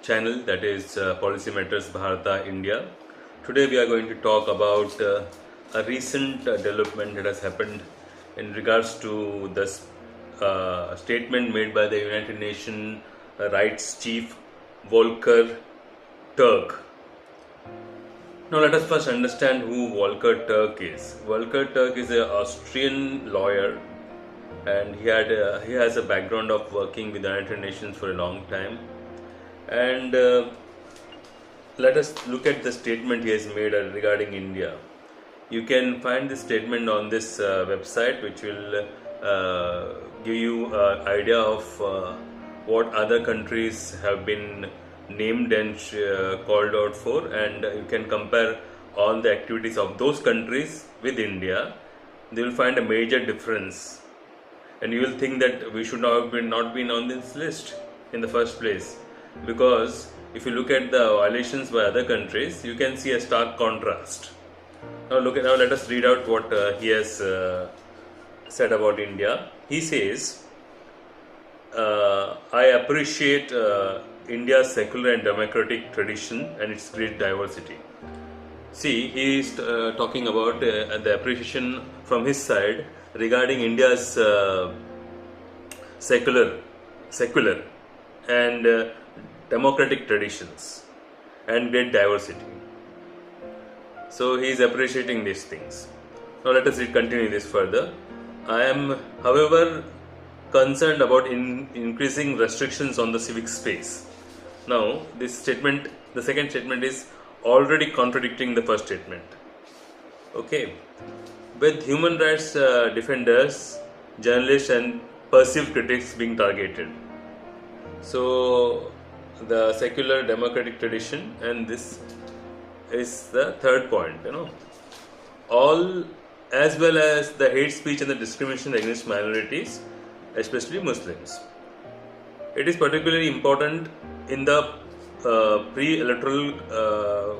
channel, that is Policy Matters Bharata India. Today we are going to talk about a recent development that has happened in regards to the statement made by the United Nations Rights Chief Volker Turk. Now let us first understand who Volker Turk is. Volker Turk is an Austrian lawyer, and he has a background of working with the United Nations for a long time. And let us look at the statement he has made regarding India. You can find this statement on this website, which will give you an idea of what other countries have been named and called out for, and you can compare all the activities of those countries with India. You will find a major difference, and you will think that we should not been on this list in the first place, because if you look at the violations by other countries, you can see a stark contrast. Now let us read out what he has said about India. He says, I appreciate India's secular and democratic tradition and its great diversity. See, he is talking about the appreciation from his side regarding India's secular and democratic traditions and great diversity. So he is appreciating these things. Now let us continue this further. I am, however, concerned about increasing restrictions on the civic space. Now this statement, the second statement, is already contradicting the first statement. Okay, with human rights defenders, journalists and perceived critics being targeted. So the secular democratic tradition, and this is the third point, all, as well as the hate speech and the discrimination against minorities, especially Muslims. It is particularly important in the pre-electoral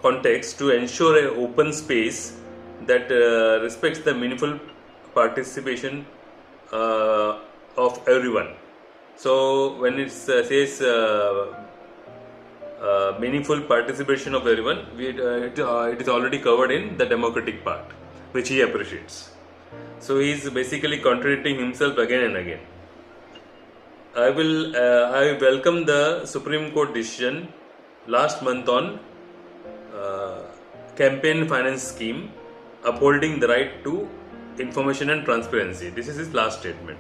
context to ensure an open space that respects the meaningful participation of everyone. So when it says meaningful participation of everyone, it is already covered in the democratic part, which he appreciates. So he is basically contradicting himself again and again. I welcome the Supreme Court decision last month on campaign finance scheme upholding the right to information and transparency. This is his last statement.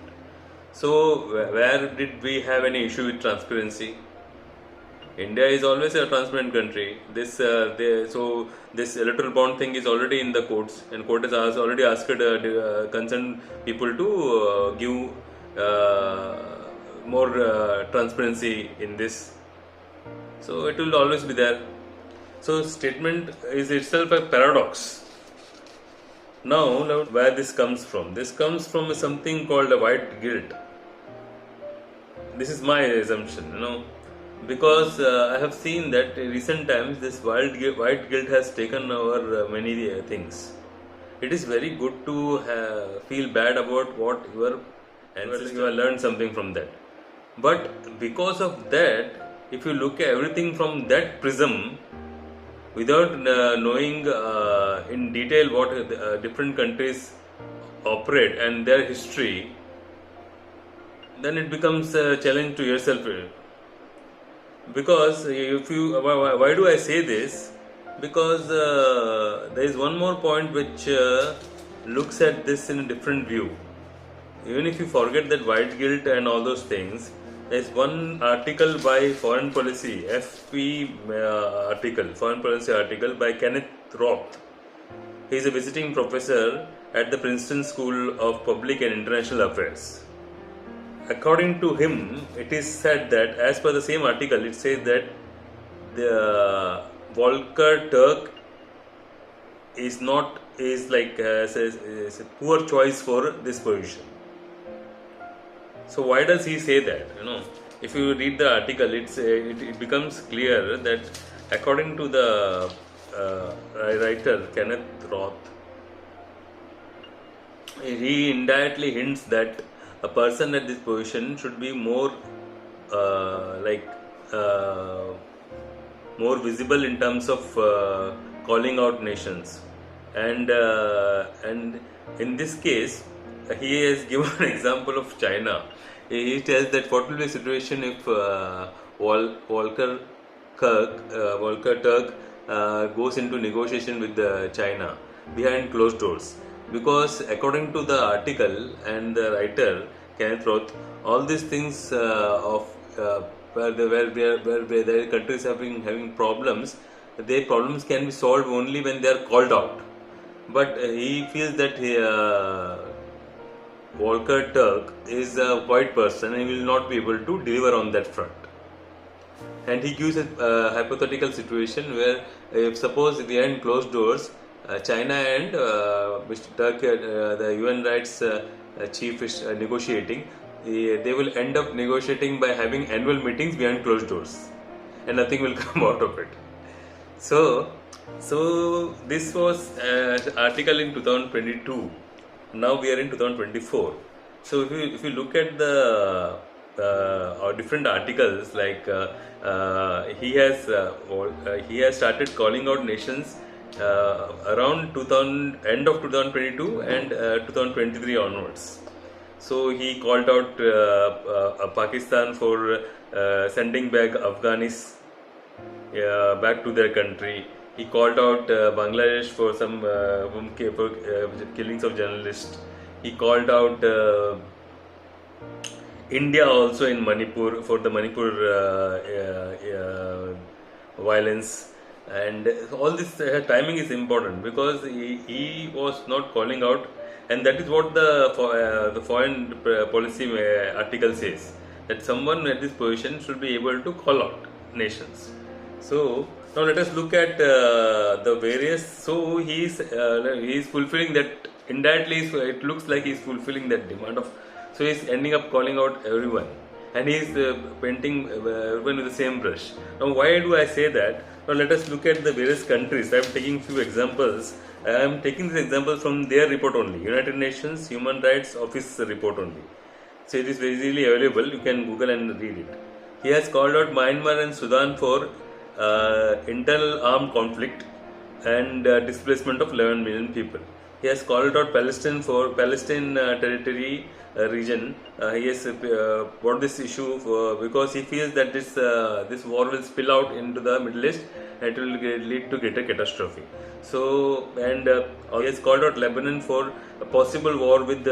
So where did we have any issue with transparency? India is always a transparent country. So this electoral bond thing is already in the courts, and court has already asked concerned people to give more transparency in this. So it will always be there. So statement is itself a paradox. Now where this comes from? This comes from something called a white guilt. This is my assumption, because I have seen that in recent times this white guilt has taken over many things. It is very good to feel bad about what you have learned something from that. But because of that, if you look at everything from that prism, without knowing in detail what different countries operate and their history, then it becomes a challenge to yourself. Because why do I say this? Because there is one more point which looks at this in a different view. Even if you forget that white guilt and all those things, there is one article by Foreign Policy article by Kenneth Roth. He is a visiting professor at the Princeton School of Public and International Affairs. According to him, it is said that, as per the same article, it says that the Volker Turk is a poor choice for this position. So why does he say that? If you read the article, it becomes clear that according to the writer Kenneth Roth, he indirectly hints that a person at this position should be more more visible in terms of calling out nations, and in this case he has given an example of China. He tells that what will be the situation if Volker Turk goes into negotiation with China behind closed doors, because according to the article and the writer Kenneth Roth, all these things of where their countries having problems, their problems can be solved only when they are called out. But he feels that Volker Turk is a white person and he will not be able to deliver on that front. And he gives a hypothetical situation where, if suppose behind closed doors, China and Mr. Turk, the UN rights chief is negotiating, they will end up negotiating by having annual meetings behind closed doors, and nothing will come out of it. So this was an article in 2022. Now we are in 2024. So if you look at the different articles, like he has started calling out nations around 2000, end of 2022 and 2023 onwards. So he called out Pakistan for sending back Afghanis back to their country. He called out Bangladesh for some killings of journalists. He called out India also in Manipur for the Manipur violence. And all this timing is important, because he was not calling out, and that is what the foreign policy article says, that someone at this position should be able to call out nations. So now let us look at the various. So he is fulfilling that indirectly. So it looks like he is fulfilling that demand of. So he is ending up calling out everyone, and he is painting everyone with the same brush. Now why do I say that? Now let us look at the various countries. I am taking few examples. I am taking these examples from their report only, United Nations Human Rights Office report only. So it is very easily available. You can Google and read it. He has called out Myanmar and Sudan for internal armed conflict and displacement of 11 million people. He has called out Palestine for Palestine territory region. He has brought this issue because he feels that this war will spill out into the Middle East and it will lead to greater catastrophe. So, and he has called out Lebanon for a possible war with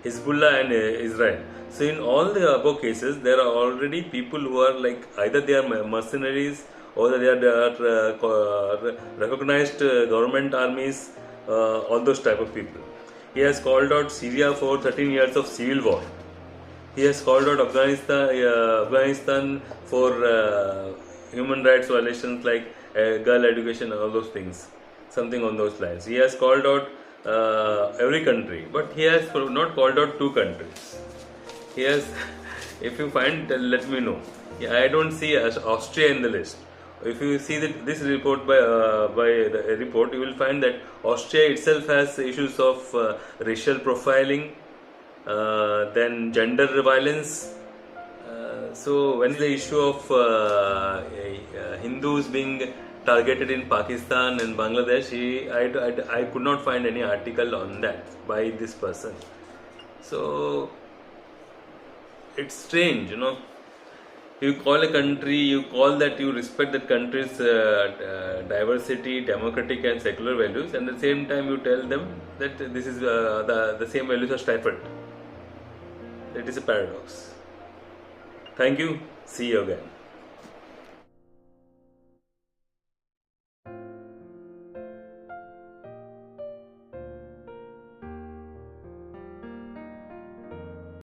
Hezbollah and Israel. So in all the above cases, there are already people who are like either they are mercenaries or they are recognized government armies, all those type of people. He has called out Syria for 13 years of civil war. He has called out Afghanistan for human rights violations like girl education, all those things, something on those lines. He has called out every country, but he has not called out two countries. He has, if you find, let me know. I don't see Austria in the list. If you see this report by the report, you will find that Austria itself has issues of racial profiling, then gender violence. So when the issue of Hindus being targeted in Pakistan and Bangladesh, I could not find any article on that by this person. So it's strange, you know. You call a country, you call that you respect that country's diversity, democratic and secular values, and at the same time you tell them that this is the same values are stifled. It is a paradox. Thank you. See you again.